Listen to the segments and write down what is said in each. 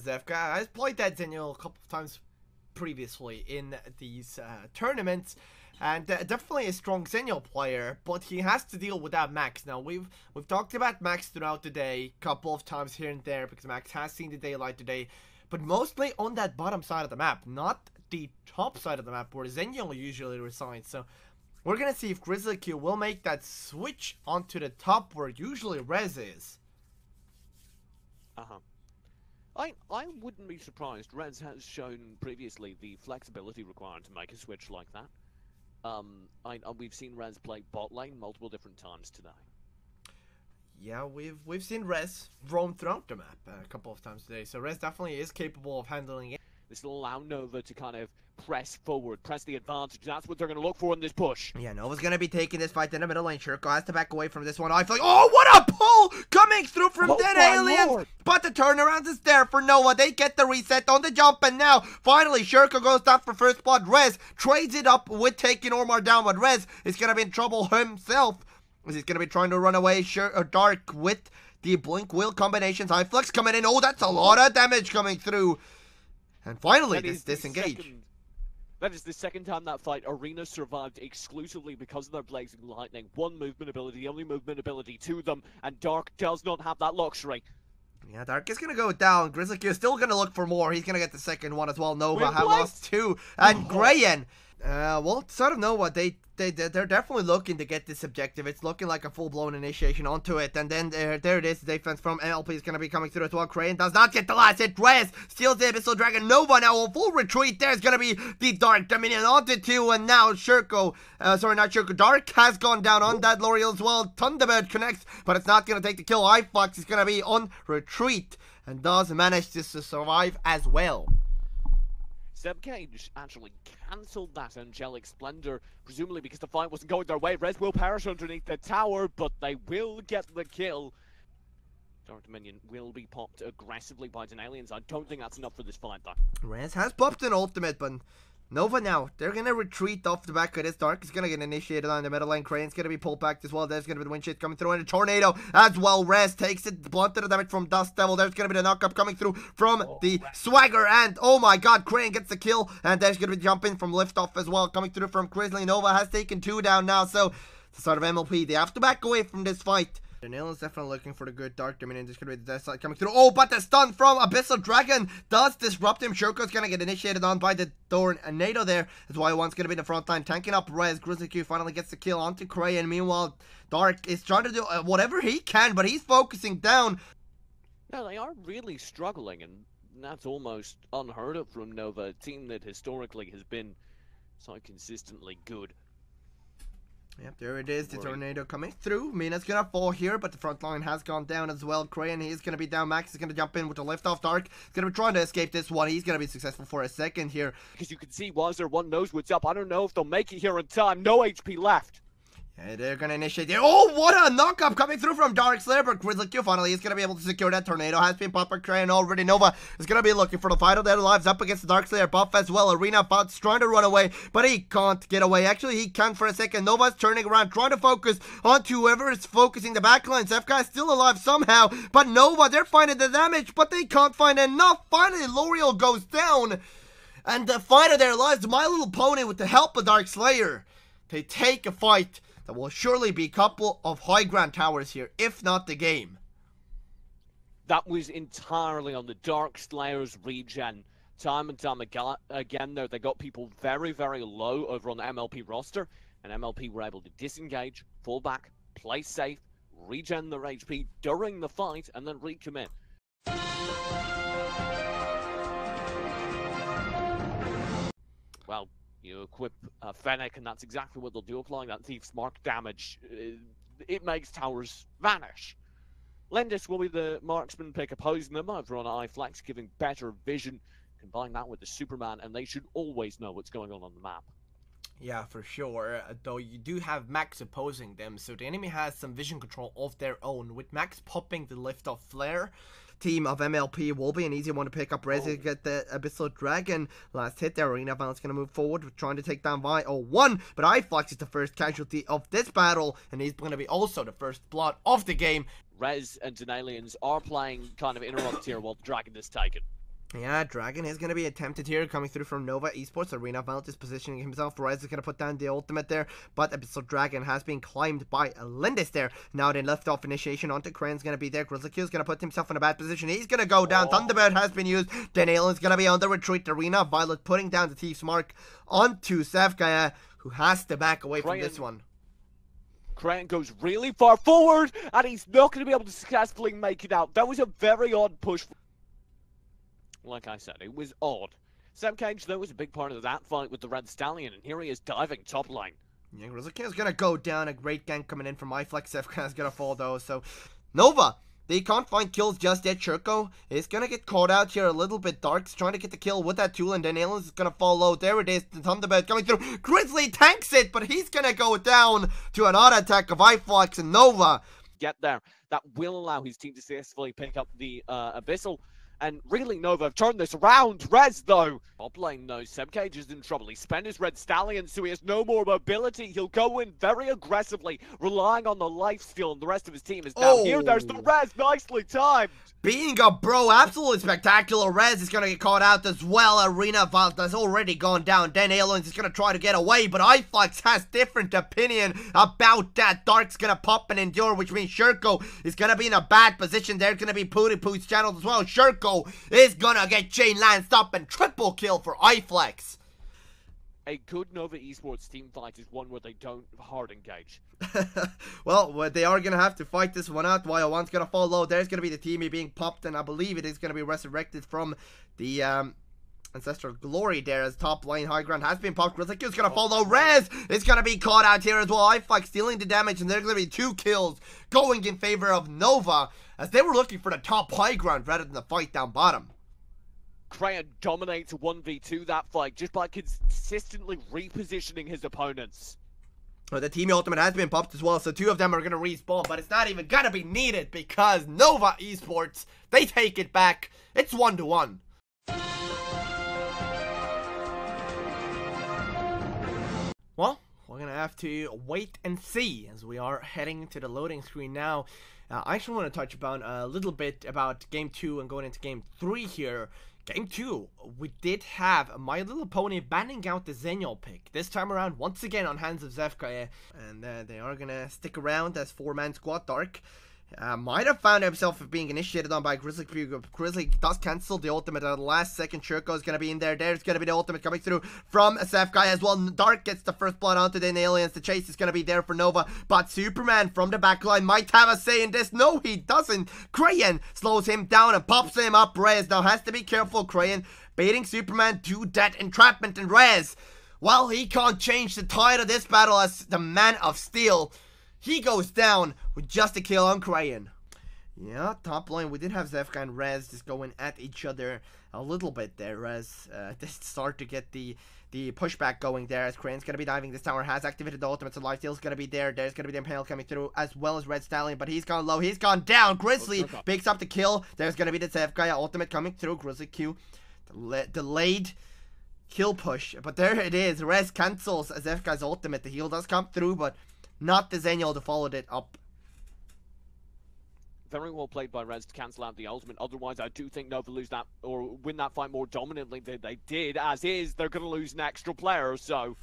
Zevka. I've played that Zenyo a couple of times previously in these tournaments, and definitely a strong Zenyo player, but he has to deal with that Max. Now, we've talked about Max throughout the day, a couple of times here and there, because Max has seen the daylight today, but mostly on that bottom side of the map, not the top side of the map, where Zenyo usually resides. So we're gonna see if Grizzly Q will make that switch onto the top, where usually Rez is. I wouldn't be surprised. Rez has shown previously the flexibility required to make a switch like that. We've seen Rez play bot lane multiple different times today. Yeah, we've seen Rez roam throughout the map a couple of times today, so Rez definitely is capable of handling it. This will allow Nova to kind of press forward, press the advantage. That's what they're going to look for in this push. Yeah, Nova's going to be taking this fight in the middle lane. Shurko has to back away from this one. I feel like, oh, what a pull coming through from Dead Aliens. Lord. But the turnaround is there for Nova. They get the reset on the jump, and now, finally, Shurko goes down for first blood. Rez trades it up with taking Ormar down, but Rez is going to be in trouble himself. He's going to be trying to run away. Dark with the Blink Wheel combinations. High Flex coming in. Oh, that's a lot of damage coming through. And finally, this disengage. That is the second time that fight Arena survived exclusively because of their Blazing Lightning. One movement ability, the only movement ability to them, and Dark does not have that luxury. Yeah, Dark is going to go down. Grizzly Q is still going to look for more. He's going to get the second one as well. Nova have lost two. And Grayen, well, sort of Nova, they're definitely looking to get this objective. It's looking like a full-blown initiation onto it. And then there it is. The defense from MLP is going to be coming through as well. Crane does not get the last hit. Rez steals the Abyssal Dragon. Nova now a full retreat. There's going to be the Dark Dominion onto two. And now Shurko, sorry, not Shurko. Dark has gone down on that L'Oreal as well. Thunderbird connects, but it's not going to take the kill. iFox is going to be on retreat and does manage to survive as well. Zeb Cage actually cancelled that Angelic Splendor, presumably because the fight wasn't going their way. Rez will perish underneath the tower, but they will get the kill. Dark Dominion will be popped aggressively by Denalians. I don't think that's enough for this fight, though. Rez has popped an ultimate, but Nova now, they're going to retreat off the back of this. Dark is going to get initiated on the middle lane. Crane's going to be pulled back as well. There's going to be the wind shield coming through and a tornado as well. Rez takes it, blunted the damage from Dust Devil. There's going to be the knockup coming through from the Swagger. And oh my god, Crane gets the kill. And there's going to be jumping from Liftoff as well. Coming through from Grizzly. Nova has taken two down now. So, the start of MLP, they have to back away from this fight. Daniel is definitely looking for the good Dark Dominion. There's going to be the death side coming through. Oh, but the stun from Abyssal Dragon does disrupt him. Shurko's going to get initiated on by the Tornado there. That's why one's going to be in the front line, tanking up Rez. Grizzly Q finally gets the kill onto Cray. And meanwhile, Dark is trying to do whatever he can, but he's focusing down. No, they are really struggling, and that's almost unheard of from Nova, a team that historically has been so consistently good. Yep, there it is, the tornado coming through. Mina's gonna fall here, but the front line has gone down as well. Crayon, he's gonna be down. Max is gonna jump in with the lift off. Dark is gonna be trying to escape this one. He's gonna be successful for a second here. Because you can see Wazzer, one knows what's up. I don't know if they'll make it here in time. No HP left. Yeah, they're gonna initiate there. Oh, what a knock-up coming through from Dark Slayer, but Grizzly Q finally is gonna be able to secure that tornado. Has been popped by Crayon already. Nova is gonna be looking for the final dead lives up against the Dark Slayer buff as well. Arena Bot's trying to run away, but he can't get away. Actually, he can for a second. Nova's turning around, trying to focus onto whoever is focusing the backline. FK is still alive somehow, but Nova, they're finding the damage, but they can't find enough. Finally, L'Oreal goes down, and the fight of their lives, My Little Pony, with the help of Dark Slayer, they take a fight that will surely be a couple of high ground towers here, if not the game. That was entirely on the Dark Slayer's regen. Time and time again there, they got people very, very low over on the MLP roster, and MLP were able to disengage, fall back, play safe, regen their HP during the fight, and then recommit. Well, you equip Fennec, and that's exactly what they'll do, applying that Thief's Mark damage. It makes towers vanish. Lendis will be the marksman pick opposing them over on iFlex, giving better vision. Combine that with the Superman, and they should always know what's going on the map. Yeah, for sure, though you do have Max opposing them, so the enemy has some vision control of their own. With Max popping the lift-off flare, team of MLP will be an easy one to pick up. Rez get the Abyssal Dragon. Last hit there. Arena Valor's going to move forward, trying to take down Vi01, but iFlex is the first casualty of this battle, and he's going to be also the first blood of the game. Rez and Denalians are playing kind of interrupt here while the Dragon is taken. Yeah, Dragon is going to be attempted here, coming through from Nova eSports. Arena Valor is positioning himself. Rez is going to put down the ultimate there, but Episode Dragon has been climbed by Lindis there. Now they left off initiation onto Crane's going to be there. Grizzly Q is going to put himself in a bad position. He's going to go down. Thunderbird has been used. Then Aelin's going to be on the retreat. Arena Violet putting down the Thief's Mark onto Sevkaya, who has to back away from this one. Crane goes really far forward, and he's not going to be able to successfully make it out. That was a very odd push. Like I said, it was odd. Sam Cage, though, was a big part of that fight with the Red Stallion, and here he is diving top line. Yeah, Grizzly King is going to go down. A great gank coming in from iFlex. Sevkaya is going to fall, though. So, Nova, they can't find kills just yet. Shurko is going to get caught out here a little bit. Dark's trying to get the kill with that tool, and then Aelin's is going to fall low. There it is. The Thunderbird coming through. Grizzly tanks it, but he's going to go down to an auto attack of iFlex and Nova. Get there. That will allow his team to successfully pick up the Abyssal. And really, Nova have turned this around. Rez, though. Top lane knows Sebcage is in trouble. He spent his Red Stallion, so he has no more mobility. He'll go in very aggressively, relying on the lifesteal, and the rest of his team is down here. There's the Rez, nicely timed. Being a bro, absolutely spectacular. Rez is going to get caught out as well. Arena Vault has already gone down. Then Aelin's is going to try to get away, but iFlex has different opinion about that. Dark's going to pop and endure, which means Shurko is going to be in a bad position. There's going to be Pooty Poo's channels as well. Shurko is going to get chain lanced up and triple kill for iFlex. A good Nova eSports team fight is one where they don't hard engage. Well, they are going to have to fight this one out. While one's going to fall low, there's going to be the team being popped, and I believe it is going to be resurrected from the Ancestral Glory there, as top lane high ground has been popped. Grizzly is going to fall low. Rez is going to be caught out here as well. iFlex stealing the damage, and there's going to be 2 kills going in favor of Nova, as they were looking for the top high ground rather than the fight down bottom. Crane dominates 1v2 that fight just by consistently repositioning his opponents. Well, the team ultimate has been popped as well, so 2 of them are going to respawn, but it's not even going to be needed because Nova eSports, they take it back. It's 1-1. Well, we're going to have to wait and see as we are heading to the loading screen now. I actually want to touch upon a little bit about Game 2 and going into Game 3 here. Game 2, we did have My Little Pony banning out the Xenial pick. This time around, once again on hands of Zefkaya. And they are going to stick around as 4-man squad. Dark might have found himself being initiated on by Grizzly. Grizzly does cancel the ultimate at the last second. Shurko is going to be in there. There's going to be the ultimate coming through from Zefkaya as well. Dark gets the first blood onto the aliens. The chase is going to be there for Nova, but Superman from the backline might have a say in this. No, he doesn't. Crayon slows him down and pops him up. Rez now has to be careful. Crayon baiting Superman to that entrapment, and Rez, well, he can't change the tide of this battle as the Man of Steel. He goes down with just a kill on Crayon. Yeah, top lane, we did have Zefka and Rez just going at each other a little bit there. Rez just start to get the pushback going there as Crayon's going to be diving. This tower has activated the ultimate, so lifesteal's going to be there. There's going to be the Impale coming through as well as Red Stallion, but he's gone low. He's gone down. Grizzly picks up the kill. There's going to be the Zefka ultimate coming through. Grizzly Q delayed kill push, but there it is. Rez cancels Zefka's ultimate. The heal does come through, but not the Xenial to follow it up. Very well played by Rez to cancel out the ultimate. Otherwise, I do think Nova lose that or win that fight more dominantly than they did. As is, they're going to lose an extra player, so...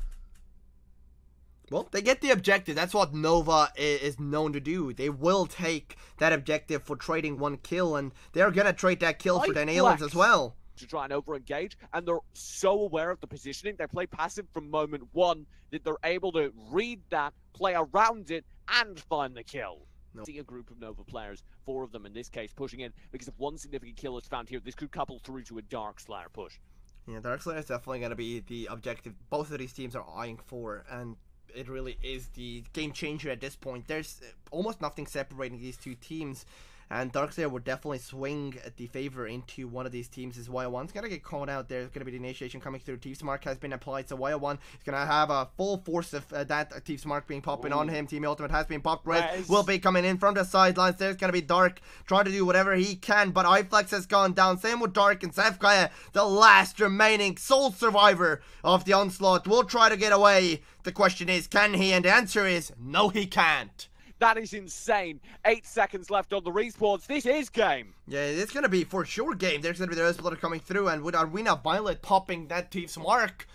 Well, they get the objective. That's what Nova is known to do. They will take that objective for trading 1 kill, and they're going to trade that kill for the aliens as well. To try and over-engage, and they're so aware of the positioning. They play passive from moment 1 that they're able to read that, play around it, and find the kill. No. See a group of Nova players, 4 of them in this case, pushing in, because if 1 significant kill is found here, this could couple through to a Dark Slayer push. Yeah, Dark Slayer is definitely going to be the objective both of these teams are eyeing for, and it really is the game changer at this point. There's almost nothing separating these 2 teams. And Darkslayer would definitely swing the favor into one of these teams as Y1's going to get called out. There's going to be the initiation coming through. Thief's Mark has been applied, so Y1 is going to have a full force of that Thief's Mark being popping on him. Team Ultimate has been popped. Red will be coming in from the sidelines. There's going to be Dark trying to do whatever he can, but iFlex has gone down. Same with Dark and Zefkaya, the last remaining sole survivor of the onslaught, will try to get away. The question is, can he? And the answer is, no, he can't. That is insane. 8 seconds left on the respawns. This is game. Yeah, it's going to be for sure game. There's going to be the Earth Splitter coming through, and with Arena Violet popping that Thief's Mark,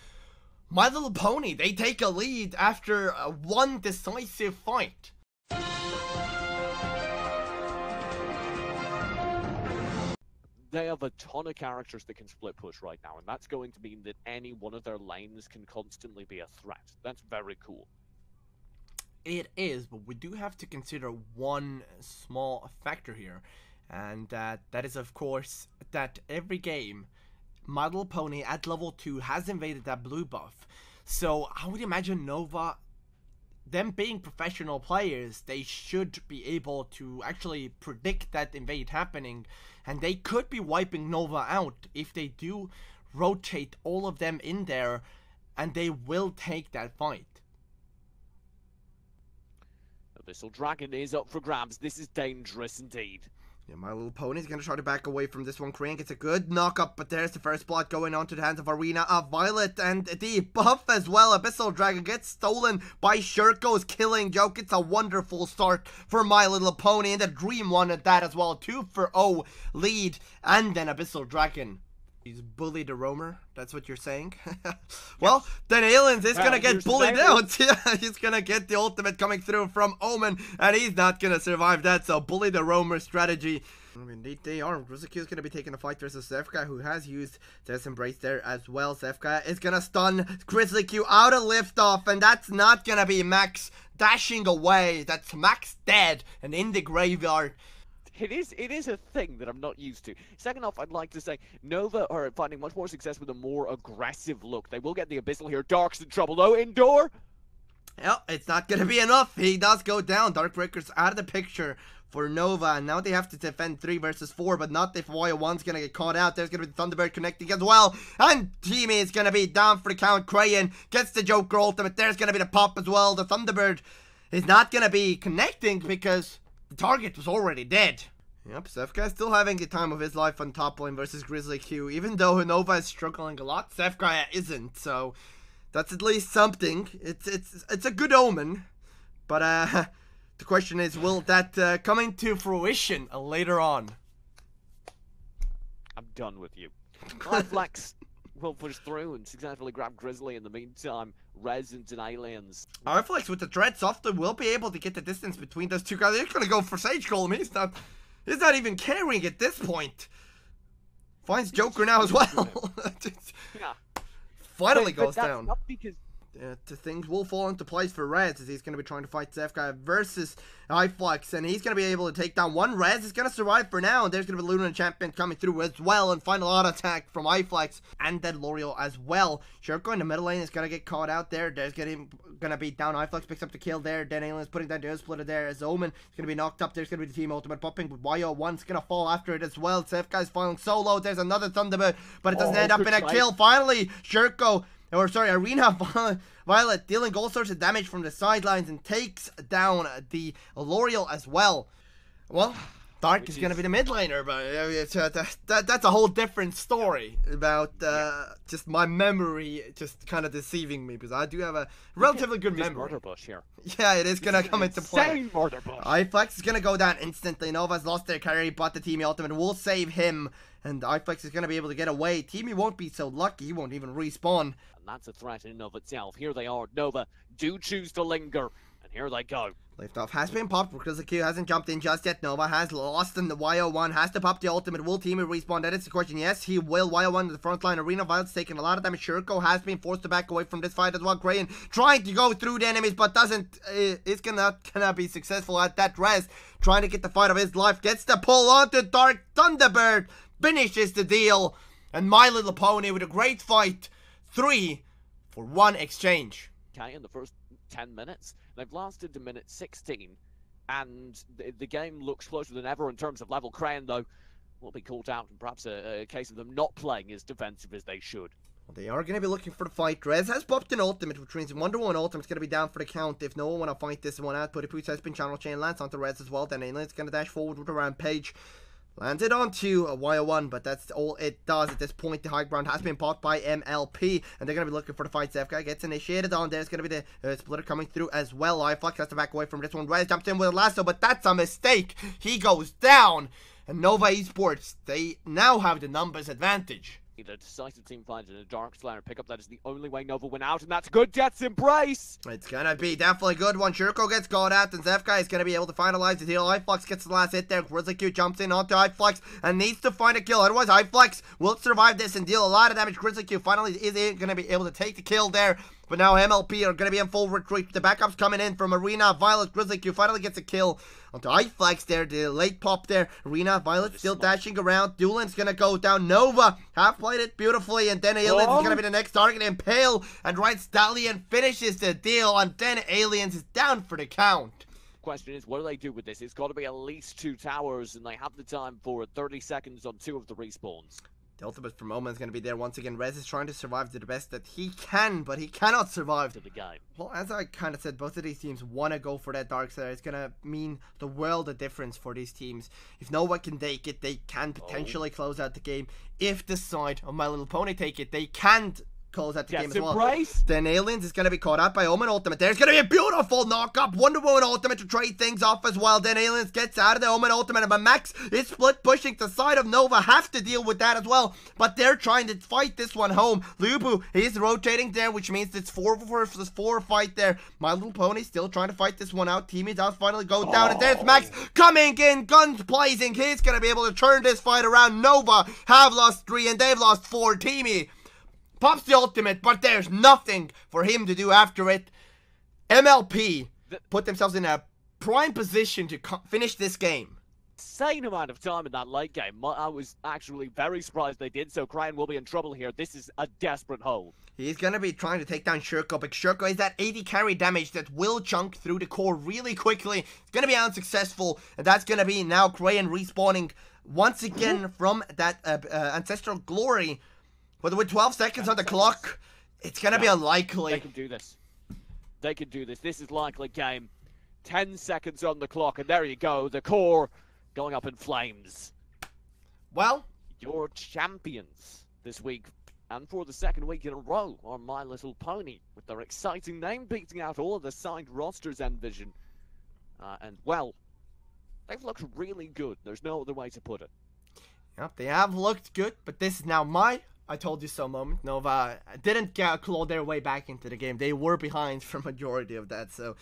My Little Pony, they take a lead after one decisive fight. They have a ton of characters that can split push right now, and that's going to mean that any one of their lanes can constantly be a threat. That's very cool. It is, but we do have to consider one small factor here, and that is, of course, that every game, My Little Pony at level 2 has invaded that blue buff. So I would imagine Nova, them being professional players, they should be able to actually predict that invade happening, and they could be wiping Nova out if they do rotate all of them in there, and they will take that fight. Abyssal Dragon is up for grabs. This is dangerous indeed. Yeah, My Little Pony's going to try to back away from this one. Crane gets a good knock-up, but there's the first blood going on to the hands of Arena of Violet, and the buff as well. Abyssal Dragon gets stolen by Shuriko's killing joke. It's a wonderful start for My Little Pony, and the Dream wanted that as well. 2-0 lead, and then Abyssal Dragon. He's bullied a roamer, that's what you're saying? Well, then Aliens is gonna get bullied out. Yeah, he's gonna get the ultimate coming through from Omen, and he's not gonna survive that, so bully the roamer strategy. Indeed they are. Grizzly Q is gonna be taking a fight versus Zefka, who has used Death Embrace there as well. Zefka is gonna stun Grizzly Q out of liftoff, and that's not gonna be Max dashing away. That's Max dead and in the graveyard. It is a thing that I'm not used to. Second off, I'd like to say Nova are finding much more success with a more aggressive look. They will get the Abyssal here. Dark's in trouble though. Indoor. Well, it's not going to be enough. He does go down. Darkbreaker's out of the picture for Nova, and now they have to defend 3 versus 4, but not if Waya1's going to get caught out. There's going to be the Thunderbird connecting as well, and Teamy is going to be down for the count. Crayon gets the Joker ultimate. There's going to be the pop as well. The Thunderbird is not going to be connecting because the target was already dead. Yep, Zefka is still having the time of his life on top lane versus Grizzly Q. Even though Nova is struggling a lot, Zefka isn't, so that's at least something. It's a good omen. But the question is, will that come into fruition later on? I'm done with you. Climax will push through and successfully grab Grizzly in the meantime. Resident and Aliens. Flex with the Dread softly will be able to get the distance between those two guys. They're gonna go for Sage Golem. He's not even carrying at this point. Finds Joker now as well. Yeah. Finally but goes that's down. Not because things will fall into place for Rez, as he's going to be trying to fight Zefka versus iFlux, and he's going to be able to take down one. Rez is going to survive for now, and there's going to be Luna Champion coming through as well, and final auto attack from iFlux, and then L'Oreal as well. Shuriko in the middle lane is going to get caught out there. There's going to be down. iFlux picks up the kill there. Then Alien's putting down the Earth Splitter there as Omen is going to be knocked up. There's going to be the team ultimate popping, but YO1's going to fall after it as well. Zefka is falling solo. There's another Thunderbird, but it doesn't end up in a kill. Finally, Arena Violet dealing all sorts of damage from the sidelines and takes down the L'Oreal as well. Well, Dark is going to be the mid laner, but that's a whole different story about just my memory just kind of deceiving me, because I do have a relatively good memory. Murder Bush here. Yeah, it is going to come into play. Insane Murder Bush. iFlex is going to go down instantly. Nova's lost their carry, but the Teamy ultimate will save him, and iFlex is going to be able to get away. Teamy won't be so lucky. He won't even respawn. And that's a threat in and of itself. Here they are. Nova do choose to linger, and here they go. Liftoff has been popped because the Q hasn't jumped in just yet. Nova has lost, and the YO1 has to pop the ultimate. Will Teamy respawn? That is the question. Yes, he will. YO1 to the front line. Arena Violet's taking a lot of damage. Shuriko has been forced to back away from this fight as well. Crayon trying to go through the enemies, but doesn't. It's gonna be successful at that rest. Trying to get the fight of his life. Gets the pull onto Dark. Thunderbird finishes the deal. And My Little Pony with a great fight. 3-for-1 exchange. Okay, in the first 10 minutes. They've lasted to minute 16, and the game looks closer than ever in terms of level. Crayon, though, will be called out, and perhaps a case of them not playing as defensive as they should. Well, they are going to be looking for the fight. Rez has popped an ultimate, which means Wonder Woman ultimate's going to be down for the count if no one want to fight this one out. But if Pooch has been channel chain, lands onto Rez as well, then Alien's going to dash forward with a rampage. Landed onto a wire 1, but that's all it does at this point. The high ground has been bought by MLP, and they're going to be looking for the fight. Zevka gets initiated on. There's going to be the splitter coming through as well. iFlux has to back away from this one. Rez jumps in with a lasso, but that's a mistake. He goes down. And Nova eSports, they now have the numbers advantage. The decisive team finds in a Dark Slayer pickup. That is the only way Nova win out, and that's good. Death's Embrace! It's gonna be definitely a good one. Shurko gets caught out, and Zevka is gonna be able to finalize the deal. iFlux gets the last hit there. Grizzly Q jumps in onto iFlux and needs to find a kill. Otherwise, iFlux will survive this and deal a lot of damage. Grizzly Q finally is gonna be able to take the kill there. But now MLP are going to be in full retreat. The backups coming in from Arena. Violet, Grizzly Q finally gets a kill onto iFlex there. The late pop there. Arena, Violet still dashing around. Duelin's going to go down. Nova have played it beautifully. And then Aliens is going to be the next target. Impale and Right Stallion finishes the deal. And then Aliens is down for the count. Question is, what do they do with this? It's got to be at least 2 towers. And they have the time for 30 seconds on 2 of the respawns. The ultimate for Moment is going to be there once again. Rez is trying to survive to the best that he can, but he cannot survive to the game. Well, as I kind of said, both of these teams want to go for that Dark Slayer. It's going to mean the world of difference for these teams. If Nova can take it, they can potentially close out the game. If the side of My Little Pony take it, they can't close out the game as well. Embrace. Then Aliens is going to be caught out by Omen Ultimate. There's going to be a beautiful knock-up. Wonder Woman Ultimate to trade things off as well. Then Aliens gets out of the Omen Ultimate. But Max is split pushing to the side of Nova. Have to deal with that as well. But they're trying to fight this one home. Lubu is rotating there, which means it's 4 versus 4 fight there. My Little Pony still trying to fight this one out. Teammates out finally go down. And there's Max coming in, guns blazing. He's going to be able to turn this fight around. Nova have lost 3 and they've lost 4. Teamy pops the ultimate, but there's nothing for him to do after it. MLP put themselves in a prime position to finish this game. Insane amount of time in that late game. I was actually very surprised they did so. Cryan will be in trouble here. This is a desperate hold. He's going to be trying to take down Shurko, but Shurko is that 80 carry damage that will chunk through the core really quickly. It's going to be unsuccessful, and that's going to be now Cryan respawning once again from that Ancestral Glory. But with 12 seconds on the clock, it's going to be unlikely. They can do this. They can do this. This is likely game. 10 seconds on the clock, and there you go. The core going up in flames. Well, your champions this week, and for the second week in a row, are My Little Pony, with their exciting name beating out all of the side rosters and Vision. And, well, they've looked really good. There's no other way to put it. Yep, they have looked good, but this is now my I told you so moment. Nova didn't claw their way back into the game. They were behind for majority of that, so